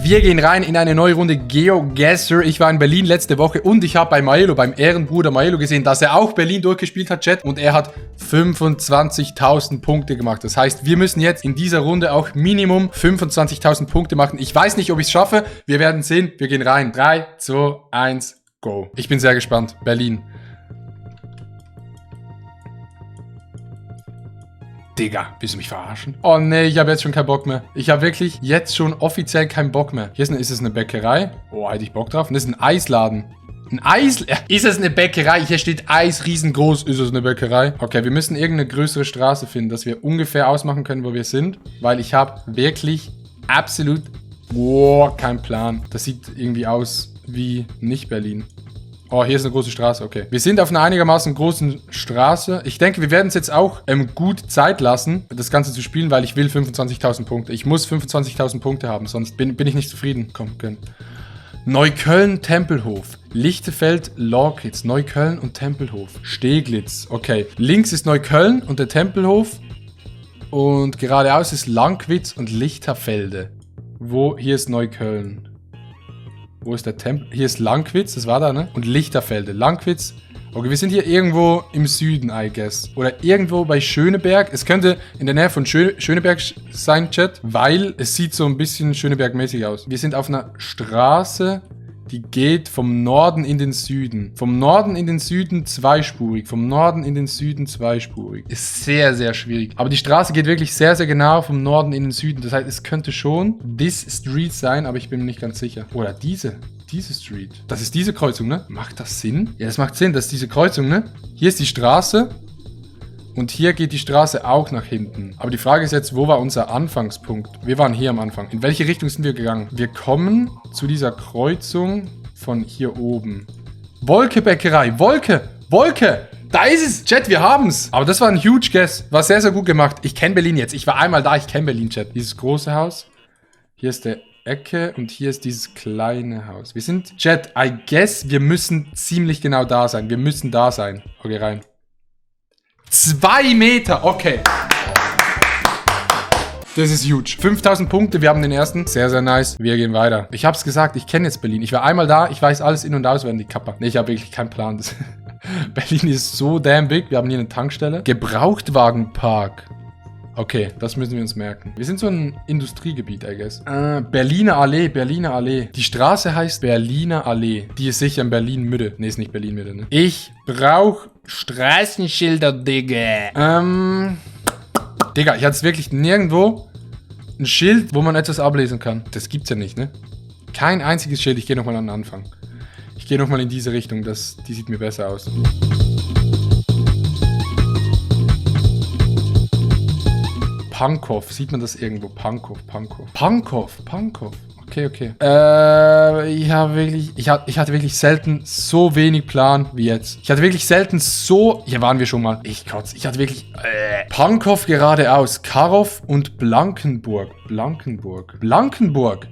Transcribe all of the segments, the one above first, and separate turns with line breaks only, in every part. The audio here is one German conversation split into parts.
Wir gehen rein in eine neue Runde GeoGuessr. Ich war in Berlin letzte Woche und ich habe bei Maelo, beim Ehrenbruder Maelo gesehen, dass er auch Berlin durchgespielt hat, Chat. Und er hat 25.000 Punkte gemacht. Das heißt, wir müssen jetzt in dieser Runde auch Minimum 25.000 Punkte machen. Ich weiß nicht, ob ich es schaffe. Wir werden sehen. Wir gehen rein. 3, 2, 1, go. Ich bin sehr gespannt. Berlin. Digga, willst du mich verarschen? Oh nee, ich habe jetzt schon keinen Bock mehr. Ich habe wirklich jetzt schon offiziell keinen Bock mehr. Hier ist es eine Bäckerei. Oh, hätte ich Bock drauf. Und das ist ein Eisladen. Ein Eis... Ist es eine Bäckerei? Hier steht Eis riesengroß. Ist es eine Bäckerei? Okay, wir müssen irgendeine größere Straße finden, dass wir ungefähr ausmachen können, wo wir sind. Weil ich habe wirklich absolut... Boah, kein Plan. Das sieht irgendwie aus wie nicht Berlin. Oh, hier ist eine große Straße, okay. Wir sind auf einer einigermaßen großen Straße. Ich denke, wir werden es jetzt auch gut Zeit lassen, das Ganze zu spielen, weil ich will 25.000 Punkte. Ich muss 25.000 Punkte haben, sonst bin ich nicht zufrieden. Komm, gönn. Neukölln, Tempelhof. Lichtefeld, Lorkitz. Neukölln und Tempelhof. Steglitz, okay. Links ist Neukölln und der Tempelhof. Und geradeaus ist Langwitz und Lichterfelde. Hier ist Neukölln? Wo ist der Tempel? Hier ist Langwitz, das war da, ne? Und Lichterfelde. Langwitz. Okay, wir sind hier irgendwo im Süden, I guess. Oder irgendwo bei Schöneberg. Es könnte in der Nähe von Schöneberg sein, Chat. Weil es sieht so ein bisschen Schöneberg-mäßig aus. Wir sind auf einer Straße, die geht vom Norden in den Süden. Vom Norden in den Süden zweispurig. Vom Norden in den Süden zweispurig. Ist sehr, sehr schwierig. Aber die Straße geht wirklich sehr, sehr genau vom Norden in den Süden. Das heißt, es könnte schon this Street sein, aber ich bin mir nicht ganz sicher. Oder diese Street. Das ist diese Kreuzung, ne? Macht das Sinn? Ja, das macht Sinn. Das ist diese Kreuzung, ne? Hier ist die Straße. Und hier geht die Straße auch nach hinten. Aber die Frage ist jetzt, wo war unser Anfangspunkt? Wir waren hier am Anfang. In welche Richtung sind wir gegangen? Wir kommen zu dieser Kreuzung von hier oben. Wolke-Bäckerei. Wolke! Wolke! Da ist es! Chat, wir haben's! Aber das war ein huge Guess. War sehr, sehr gut gemacht. Ich kenne Berlin jetzt. Ich war einmal da. Ich kenne Berlin, Chat. Dieses große Haus. Hier ist der Ecke und hier ist dieses kleine Haus. Wir sind, Chat, I guess, wir müssen ziemlich genau da sein. Wir müssen da sein. Okay, rein. 2 Meter, okay. Das ist huge. 5000 Punkte, wir haben den ersten. Sehr, sehr nice. Wir gehen weiter. Ich hab's gesagt, ich kenne jetzt Berlin. Ich war einmal da, ich weiß alles in- und auswendig. Kappa. Nee, ich habe wirklich keinen Plan. Berlin ist so damn big. Wir haben hier eine Tankstelle. Gebrauchtwagenpark. Okay, das müssen wir uns merken. Wir sind so ein Industriegebiet, I guess. Berliner Allee, Berliner Allee. Die Straße heißt Berliner Allee. Die ist sicher in Berlin-Mitte. Nee, ist nicht Berlin-Mitte, ne? Ich brauche Straßenschilder, Digga. Digga, ich hatte wirklich nirgendwo ein Schild, wo man etwas ablesen kann. Das gibt's ja nicht, ne? Kein einziges Schild. Ich gehe nochmal an den Anfang. Ich gehe nochmal in diese Richtung. Die sieht mir besser aus. Pankow. Sieht man das irgendwo? Pankow. Okay. Ich hatte wirklich selten so wenig Plan wie jetzt. Ich hatte wirklich selten so... Hier waren wir schon mal. Ich hatte wirklich... Pankow geradeaus. Karow und Blankenburg. Blankenburg.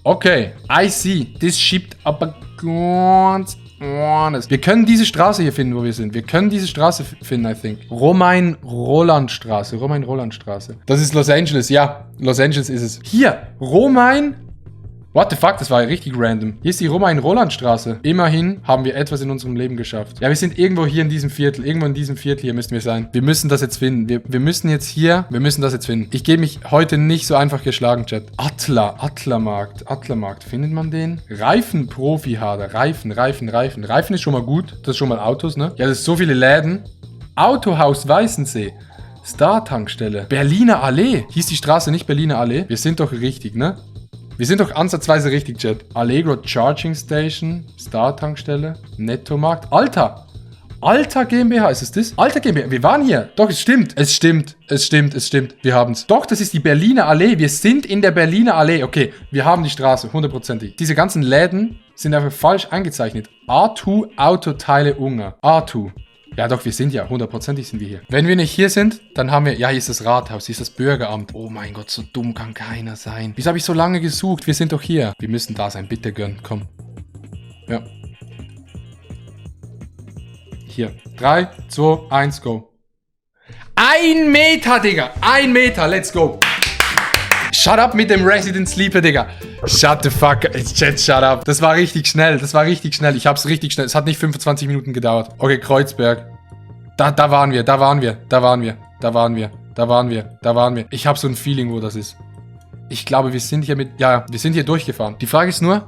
Okay. I see. Das schiebt aber ganz... Wir können diese Straße hier finden, wo wir sind. Wir können diese Straße finden, I think. Romain-Roland-Straße. Das ist Los Angeles, ja. Los Angeles ist es. Hier, Romain... What the fuck, das war ja richtig random. Hier ist die Romain-Roland-Straße. Immerhin haben wir etwas in unserem Leben geschafft. Ja, wir sind irgendwo hier in diesem Viertel. Irgendwo in diesem Viertel hier müssen wir sein. Wir müssen das jetzt finden. Wir müssen das jetzt finden. Ich gebe mich heute nicht so einfach geschlagen, Chat. Adlermarkt. Findet man den? Reifenprofi-Hader. Reifen ist schon mal gut. Das ist schon mal Autos, ne? Ja, das ist so viele Läden. Autohaus Weißensee. Star-Tankstelle. Berliner Allee. Hieß die Straße nicht Berliner Allee? Wir sind doch richtig, ne? Wir sind doch ansatzweise richtig, Chat. Allegro Charging Station, Star-Tankstelle, Nettomarkt. Alter GmbH, ist es das? Alter GmbH, wir waren hier. Doch, es stimmt. Wir haben es. Doch, das ist die Berliner Allee. Wir sind in der Berliner Allee. Okay, wir haben die Straße, 100%. Diese ganzen Läden sind einfach falsch eingezeichnet. A2 Autoteile Ungar. A2. Ja doch, wir sind ja, 100%ig sind wir hier. Wenn wir nicht hier sind, dann haben wir, ja, hier ist das Rathaus, hier ist das Bürgeramt. Oh mein Gott, so dumm kann keiner sein. Wieso habe ich so lange gesucht? Wir sind doch hier. Wir müssen da sein, bitte gönn, komm. Ja. Hier, 3, 2, 1, go. 1 Meter, Digga, 1 Meter, let's go. Shut up mit dem Resident Sleeper, Digga. Shut the fuck up. Chat, shut up. Das war richtig schnell. Das war richtig schnell. Ich hab's richtig schnell. Es hat nicht 25 Minuten gedauert. Okay, Kreuzberg. Da waren wir. Da waren wir. Da waren wir. Da waren wir. Da waren wir. Da waren wir. Ich hab so ein Feeling, wo das ist. Ich glaube, wir sind hier mit... Ja, wir sind hier durchgefahren. Die Frage ist nur...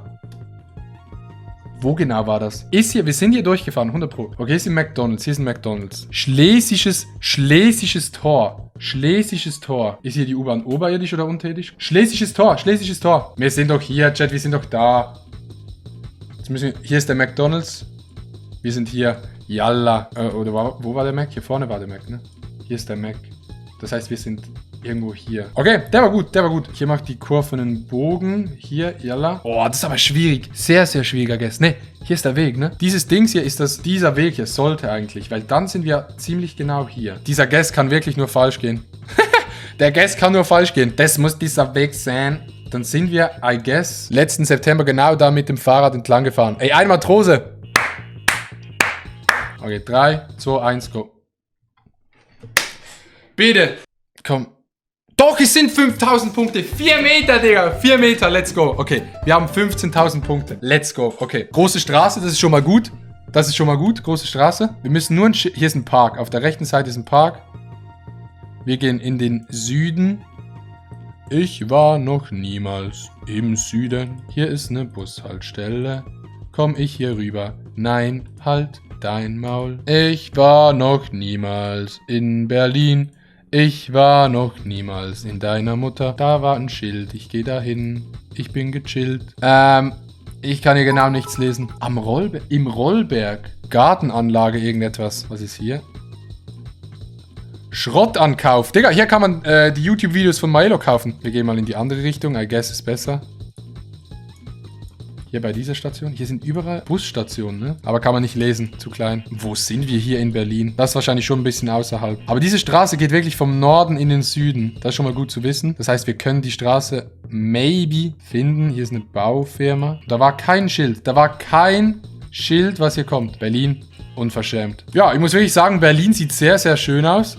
Wo genau war das? Ist hier... Wir sind hier durchgefahren. 100 Pro. Okay, hier ist ein McDonald's. Hier ist ein McDonald's. Schlesisches Tor. Schlesisches Tor. Ist hier die U-Bahn oberirdisch oder unterirdisch? Schlesisches Tor. Schlesisches Tor. Wir sind doch hier, Chat. Wir sind doch da. Jetzt müssen wir... Hier ist der McDonald's. Wir sind hier. Yalla. Oder wo war der Mac? Hier vorne war der Mac, ne? Hier ist der Mac. Das heißt, wir sind... Irgendwo hier. Okay, der war gut, der war gut. Hier macht die Kurve einen Bogen. Hier, yalla. Oh, das ist aber schwierig. Sehr, sehr schwieriger Guess. Ne, hier ist der Weg, ne? Dieses Dings hier ist das, dieser Weg hier sollte eigentlich, weil dann sind wir ziemlich genau hier. Dieser Guess kann wirklich nur falsch gehen. Der Guess kann nur falsch gehen. Das muss dieser Weg sein. Dann sind wir, I guess, letzten September genau da mit dem Fahrrad entlang gefahren. Ey, ein Matrose. Okay, 3, 2, 1, go. Bitte. Komm. Doch, es sind 5000 Punkte. 4 Meter, Digga. 4 Meter, let's go. Okay, wir haben 15.000 Punkte. Let's go. Okay, große Straße, das ist schon mal gut. Das ist schon mal gut, große Straße. Wir müssen nur hier ist ein Park. Auf der rechten Seite ist ein Park. Wir gehen in den Süden. Ich war noch niemals im Süden. Hier ist eine Bushaltestelle. Komm ich hier rüber? Nein, halt dein Maul. Ich war noch niemals in Berlin. Ich war noch niemals in deiner Mutter. Da war ein Schild. Ich gehe dahin. Ich bin gechillt. Ich kann hier genau nichts lesen. Im Rollberg. Gartenanlage, irgendetwas. Was ist hier? Schrottankauf. Digga, hier kann man die YouTube-Videos von Milo kaufen. Wir gehen mal in die andere Richtung. I guess ist besser. Hier bei dieser Station. Hier sind überall Busstationen, ne? Aber kann man nicht lesen. Zu klein. Wo sind wir hier in Berlin? Das ist wahrscheinlich schon ein bisschen außerhalb. Aber diese Straße geht wirklich vom Norden in den Süden. Das ist schon mal gut zu wissen. Das heißt, wir können die Straße maybe finden. Hier ist eine Baufirma. Da war kein Schild. Da war kein Schild, was hier kommt. Berlin. Unverschämt. Ja, ich muss wirklich sagen, Berlin sieht sehr, sehr schön aus.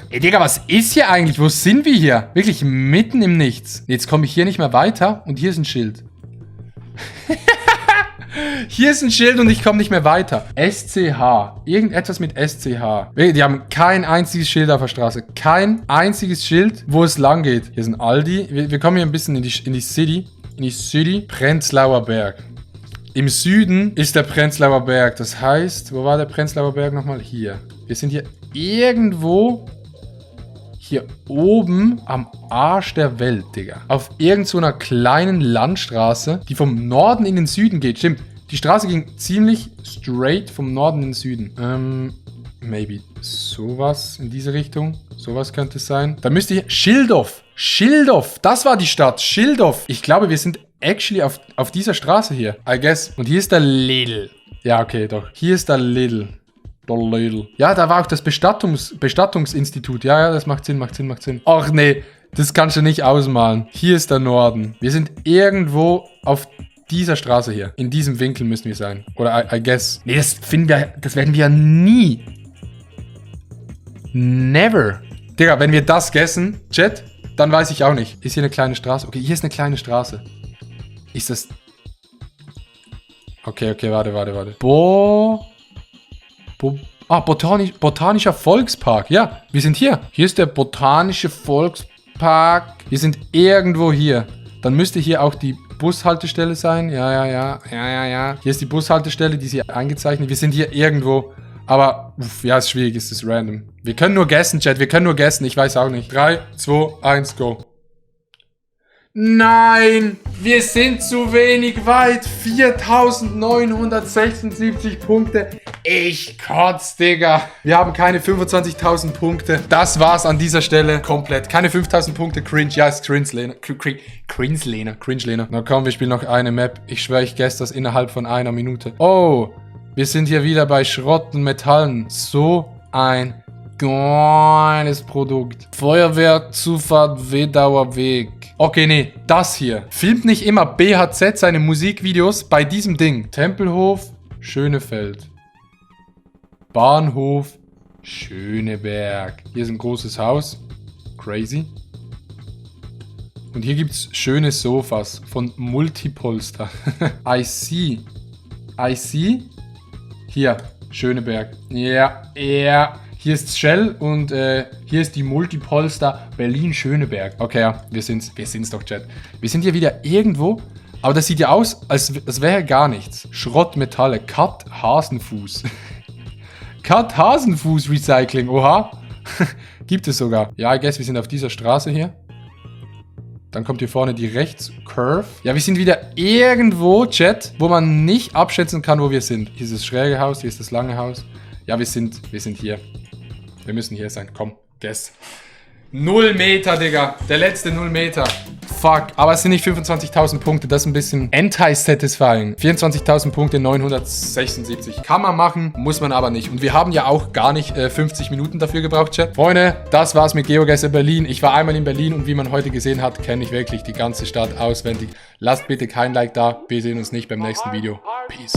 Ey, Digga, was ist hier eigentlich? Wo sind wir hier? Wirklich mitten im Nichts. Jetzt komme ich hier nicht mehr weiter und hier ist ein Schild. Hier ist ein Schild und ich komme nicht mehr weiter. SCH. Irgendetwas mit SCH. Die haben kein einziges Schild auf der Straße. Kein einziges Schild, wo es lang geht. Hier ist ein Aldi. Wir kommen hier ein bisschen in die City. In die City. Prenzlauer Berg. Im Süden ist der Prenzlauer Berg. Das heißt, wo war der Prenzlauer Berg nochmal? Hier. Wir sind hier irgendwo... Hier oben am Arsch der Welt, Digga. Auf irgend so einer kleinen Landstraße, die vom Norden in den Süden geht. Stimmt, die Straße ging ziemlich straight vom Norden in den Süden. Maybe sowas in diese Richtung. Sowas könnte es sein. Da müsste hier... Schildow. Schildow. Das war die Stadt. Schildow. Ich glaube, wir sind actually auf dieser Straße hier. I guess. Und hier ist der Lidl. Ja, okay, doch. Hier ist der Lidl. Ja, da war auch das Bestattungsinstitut. Ja, das macht Sinn. Ach nee, das kannst du nicht ausmalen. Hier ist der Norden. Wir sind irgendwo auf dieser Straße hier. In diesem Winkel müssen wir sein. Oder I guess. Nee, das werden wir ja nie. Never. Digga, wenn wir das guessen, Chat, dann weiß ich auch nicht. Ist hier eine kleine Straße? Okay, hier ist eine kleine Straße. Ist das... Okay, warte. Botanischer Volkspark. Ja, wir sind hier. Hier ist der Botanische Volkspark. Wir sind irgendwo hier. Dann müsste hier auch die Bushaltestelle sein. Ja. Hier ist die Bushaltestelle, die ist hier eingezeichnet. Wir sind hier irgendwo. Aber, ja, ist schwierig, ist das random. Wir können nur guessen, Chat. Wir können nur guessen. Ich weiß auch nicht. 3, 2, 1, go. Nein, wir sind zu wenig weit. 4.976 Punkte. Ich kotz, Digga. Wir haben keine 25.000 Punkte. Das war's an dieser Stelle komplett. Keine 5.000 Punkte. Cringe. Ja, ist Cringe-Lehner. Cringe-Lehner. Na komm, wir spielen noch eine Map. Ich schwöre, ich guess das innerhalb von einer Minute. Oh, wir sind hier wieder bei Schrott und Metallen. So ein geiles Produkt. Feuerwehrzufahrt, Wedauer Weg. Okay, nee, das hier. Filmt nicht immer BHZ seine Musikvideos bei diesem Ding. Tempelhof, Schönefeld. Bahnhof, Schöneberg. Hier ist ein großes Haus. Crazy. Und hier gibt es schöne Sofas von Multipolster. I see. I see. Hier, Schöneberg. Ja, ja. Hier ist Shell und hier ist die Multipolster Berlin-Schöneberg. Okay, ja, wir sind's doch, Chat. Wir sind hier wieder irgendwo, aber das sieht ja aus, als wäre gar nichts. Schrottmetalle, Cut Hasenfuß. Cut Hasenfuß Recycling, oha. Gibt es sogar. Ja, I guess, wir sind auf dieser Straße hier. Dann kommt hier vorne die Rechts-Curve. Ja, wir sind wieder irgendwo, Chat, wo man nicht abschätzen kann, wo wir sind. Hier ist das schräge Haus, hier ist das lange Haus. Ja, wir sind hier. Wir müssen hier sein. Komm, guess. 0 Meter, Digga. Der letzte 0 Meter. Fuck. Aber es sind nicht 25.000 Punkte. Das ist ein bisschen anti-satisfying. 24.000 Punkte, 976. Kann man machen, muss man aber nicht. Und wir haben ja auch gar nicht 50 Minuten dafür gebraucht, Chat. Freunde, das war's mit GeoGuessr Berlin. Ich war einmal in Berlin und wie man heute gesehen hat, kenne ich wirklich die ganze Stadt auswendig. Lasst bitte kein Like da. Wir sehen uns nicht beim nächsten Video. Peace.